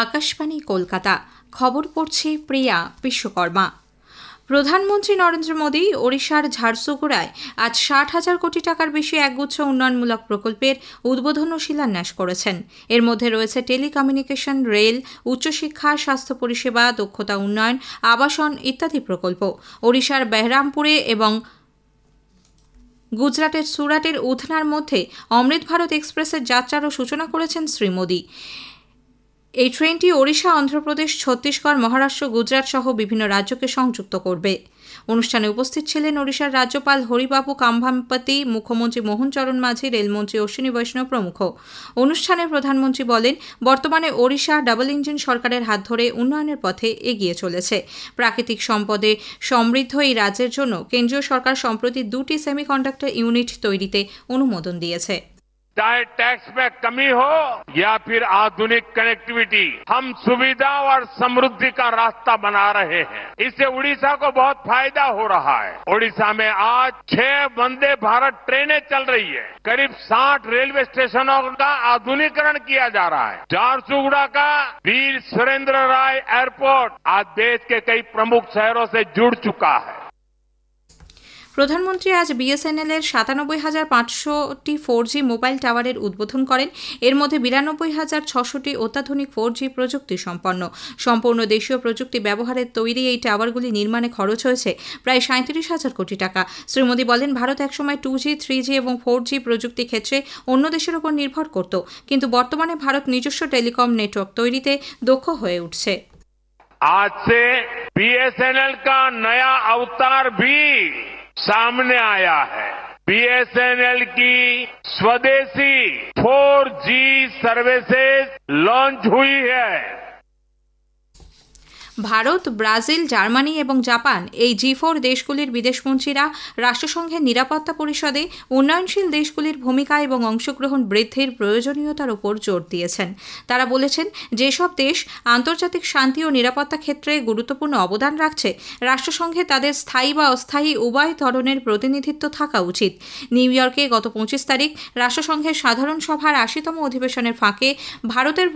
আকাশবাণী কলকাতা। খবর পড়ছে প্রিয়া বিশ্বকর্মা। প্রধানমন্ত্রী নরেন্দ্র মোদী ওড়িশার ঝারসুগুড়ায় আজ 60,000 কোটি টাকার বেশি একগুচ্ছ উন্নয়নমূলক প্রকল্পের উদ্বোধন ও শিলান্যাস করেছেন। এর মধ্যে রয়েছে টেলিকমিউনিকেশন, রেল, উচ্চশিক্ষা, স্বাস্থ্য পরিষেবা, দক্ষতা উন্নয়ন, আবাসন ইত্যাদি প্রকল্প। ওড়িশার বেহরামপুরে এবং গুজরাটের সুরাটের উধনার মধ্যে অমৃত ভারত এক্সপ্রেসের যাত্রারও সূচনা করেছেন শ্রী মোদী। এই ট্রেনটি ওড়িশা, অন্ধ্রপ্রদেশ, ছত্তিশগড়, মহারাষ্ট্র, গুজরাট সহ বিভিন্ন রাজ্যকে সংযুক্ত করবে। অনুষ্ঠানে উপস্থিত ছিলেন ওড়িশার রাজ্যপাল হরিবাবু কাম্ভাম্পতি, মুখ্যমন্ত্রী মোহন চরণ মাঝি, রেলমন্ত্রী অশ্বিনী বৈষ্ণব প্রমুখ। অনুষ্ঠানে প্রধানমন্ত্রী বলেন, বর্তমানে ওড়িশা ডাবল ইঞ্জিন সরকারের হাত ধরে উন্নয়নের পথে এগিয়ে চলেছে। প্রাকৃতিক সম্পদে সমৃদ্ধ এই রাজ্যের জন্য কেন্দ্রীয় সরকার সম্প্রতি 2টি সেমিকন্ডাক্টর ইউনিট তৈরিতে অনুমোদন দিয়েছে। चाहे टैक्स में कमी हो या फिर आधुनिक कनेक्टिविटी, हम सुविधा और समृद्धि का रास्ता बना रहे हैं। इससे उड़ीसा को बहुत फायदा हो रहा है। उड़ीसा में आज 6 वंदे भारत ट्रेनें चल रही है। करीब 60 रेलवे स्टेशनों का आधुनिकीकरण किया जा रहा है। झारसुगुड़ा का वीर सुरेंद्र राय एयरपोर्ट आज देश के कई प्रमुख शहरों से जुड़ चुका है। প্রধানমন্ত্রী আজ বিএসএনএল এর 97,500টি 4G মোবাইল টাওয়ারের উদ্বোধন করেন। এর মধ্যে 92,600টি অত্যাধুনিক 4G প্রযুক্তি সম্পূর্ণ দেশীয় প্রযুক্তি ব্যবহারের তৈরি এই টাওয়ারগুলি নির্মাণে খরচ হয়েছে প্রায় 37,000 কোটি টাকা। শ্রী মোদী বলেন, ভারত একসময় 2G, 3G এবং 4G প্রযুক্তি ক্ষেত্রে অন্য দেশের উপর নির্ভর করত, কিন্তু বর্তমানে ভারত নিজস্ব টেলিকম নেটওয়ার্ক তৈরিতে দক্ষ হয়ে উঠছে। आज से बीएसएनएल का नया अवतार भी सामने आया है। बीएसएनएल की स्वदेशी 4G सर्विसेज लॉन्च हुई है। ভারত, ব্রাজিল, জার্মানি এবং জাপান এই G4 দেশগুলির বিদেশমন্ত্রীরা রাষ্ট্রসংঘের নিরাপত্তা পরিষদে উন্নয়নশীল দেশগুলির ভূমিকা এবং অংশগ্রহণ বৃদ্ধির প্রয়োজনীয়তার উপর জোর দিয়েছেন। তারা বলেছেন, যেসব দেশ আন্তর্জাতিক শান্তি ও নিরাপত্তা ক্ষেত্রে গুরুত্বপূর্ণ অবদান রাখছে, রাষ্ট্রসংঘে তাদের স্থায়ী বা অস্থায়ী উভয় ধরনের প্রতিনিধিত্ব থাকা উচিত। নিউ ইয়র্কে গত 25 তারিখ রাষ্ট্রসংঘের সাধারণ সভার 80তম অধিবেশনের ফাঁকে ভারতের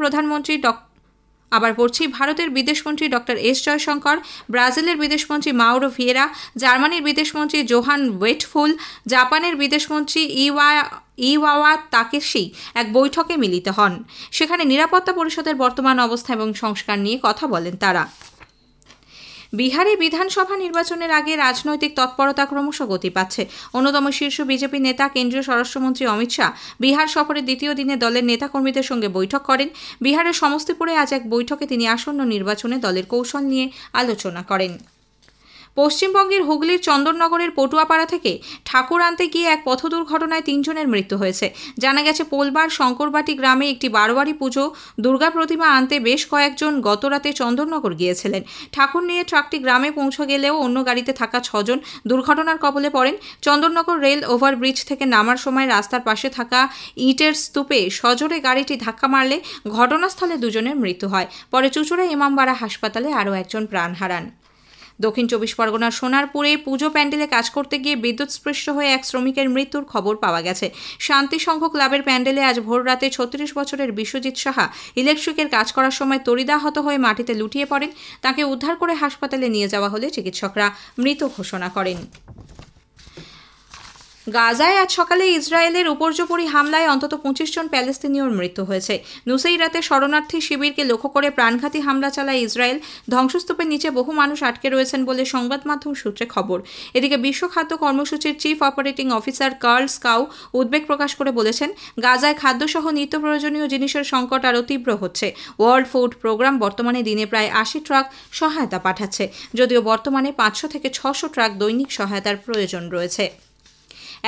বিদেশমন্ত্রী ডক্টর এস জয়শঙ্কর, ব্রাজিলের বিদেশমন্ত্রী মাউরো ভিয়েরা, জার্মানির বিদেশমন্ত্রী জোহান ওয়েটফুল, জাপানের বিদেশমন্ত্রী ইওয়াওয়া তাকেশি এক বৈঠকে মিলিত হন। সেখানে নিরাপত্তা পরিষদের বর্তমান অবস্থা এবং সংস্কার নিয়ে কথা বলেন তারা। বিহারে বিধানসভা নির্বাচনের আগে রাজনৈতিক তৎপরতা ক্রমশ গতি পাচ্ছে। অন্যতম শীর্ষ বিজেপি নেতা কেন্দ্রীয় স্বরাষ্ট্রমন্ত্রী অমিত শাহ বিহার সফরের দ্বিতীয় দিনে দলের নেতাকর্মীদের সঙ্গে বৈঠক করেন। বিহারের সমস্তিপুরে আজ এক বৈঠকে তিনি আসন্ন নির্বাচনে দলের কৌশল নিয়ে আলোচনা করেন। পশ্চিমবঙ্গের হুগলির চন্দননগরের পটুয়াপাড়া থেকে ঠাকুর আনতে গিয়ে এক পথ দুর্ঘটনায় 3 জনের মৃত্যু হয়েছে। জানা গেছে, পোলবার শঙ্করবাটি গ্রামে একটি বারোয়ারি পুজো দুর্গা প্রতিমা আনতে বেশ কয়েকজন গতরাতে চন্দননগর গিয়েছিলেন। ঠাকুর নিয়ে ট্রাকটি গ্রামে পৌঁছে গেলেও অন্য গাড়িতে থাকা 6 জন দুর্ঘটনার কবলে পড়েন। চন্দননগর রেল ওভারব্রিজ থেকে নামার সময় রাস্তার পাশে থাকা ইটের স্তূপে সজোরে গাড়িটি ধাক্কা মারলে ঘটনাস্থলে 2 জনের মৃত্যু হয়। পরে চুঁচুড়া ইমামবাড়া হাসপাতালে আরও একজন প্রাণ হারান। দক্ষিণ 24 পরগনার সোনারপুরে পুজো প্যান্ডেলে কাজ করতে গিয়ে বিদ্যুৎস্পৃষ্ট হয়ে এক শ্রমিকের মৃত্যুর খবর পাওয়া গেছে। শান্তি সংঘ ক্লাবের প্যান্ডেলে আজ ভোর রাতে 36 বছরের বিশ্বজিৎ সাহা ইলেকট্রিকের কাজ করার সময় তড়িদাহত হয়ে মাটিতে লুটিয়ে পড়েন। তাকে উদ্ধার করে হাসপাতালে নিয়ে যাওয়া হলে চিকিৎসকরা মৃত ঘোষণা করেন। গাজায় আজ সকালে ইসরায়েলের উপর্যুপরি হামলায় অন্তত 25 জন প্যালেস্তিনীয়র মৃত্যু হয়েছে। নুসেইরাতে শরণার্থী শিবিরকে লক্ষ্য করে প্রাণঘাতী হামলা চালায় ইসরায়েল। ধ্বংসস্তূপের নিচে বহু মানুষ আটকে রয়েছেন বলে সংবাদ মাধ্যম সূত্রে খবর। এদিকে বিশ্ব খাদ্য কর্মসূচির চিফ অপারেটিং অফিসার কার্ল স্কাউ উদ্বেগ প্রকাশ করে বলেছেন, গাজায় খাদ্যসহ নিত্য প্রয়োজনীয় জিনিসের সংকট আরও তীব্র হচ্ছে। ওয়ার্ল্ড ফুড প্রোগ্রাম বর্তমানে দিনে প্রায় 80 ট্রাক সহায়তা পাঠাচ্ছে, যদিও বর্তমানে 500 থেকে 600 ট্রাক দৈনিক সহায়তার প্রয়োজন রয়েছে।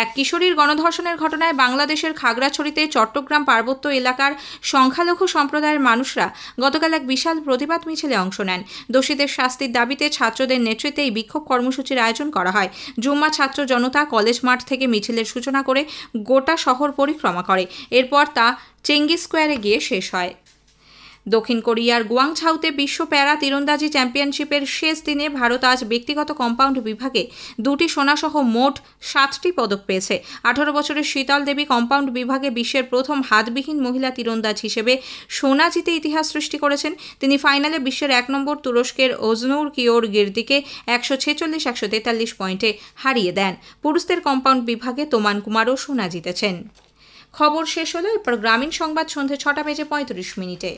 এক কিশোরীর গণধর্ষণের ঘটনায় বাংলাদেশের খাগড়াছড়িতে চট্টগ্রাম পার্বত্য এলাকার সংখ্যালঘু সম্প্রদায়ের মানুষরা গতকাল এক বিশাল প্রতিবাদ মিছিলে অংশ নেন। দোষীদের শাস্তির দাবিতে ছাত্রদের নেতৃত্বে এই বিক্ষোভ কর্মসূচির আয়োজন করা হয়। জুম্মা ছাত্র জনতা কলেজ মাঠ থেকে মিছিলের সূচনা করে গোটা শহর পরিক্রমা করে। এরপর তা চেঙ্গি স্কোয়ারে গিয়ে শেষ হয়। দক্ষিণ কোরিয়ার গুয়াংঝাউতে বিশ্ব প্যারা তীরন্দাজি চ্যাম্পিয়নশিপের শেষ দিনে ভারত আজ ব্যক্তিগত কম্পাউন্ড বিভাগে 2টি সোনাসহ মোট 7টি পদক পেয়েছে। 18 বছরের শীতল দেবী কম্পাউন্ড বিভাগে বিশ্বের প্রথম হাতবিহীন মহিলা তীরন্দাজ হিসেবে সোনা জিতে ইতিহাস সৃষ্টি করেছেন। তিনি ফাইনালে বিশ্বের 1 নম্বর তুরস্কের ওজনুর কিওর গির্দিকে 146-143 পয়েন্টে হারিয়ে দেন। পুরুষদের কম্পাউন্ড বিভাগে তোমান কুমারও সোনা জিতেছেন। খবর শেষ হলো। এরপর গ্রামীণ সংবাদ সন্ধ্যে 6:35 মিনিটে।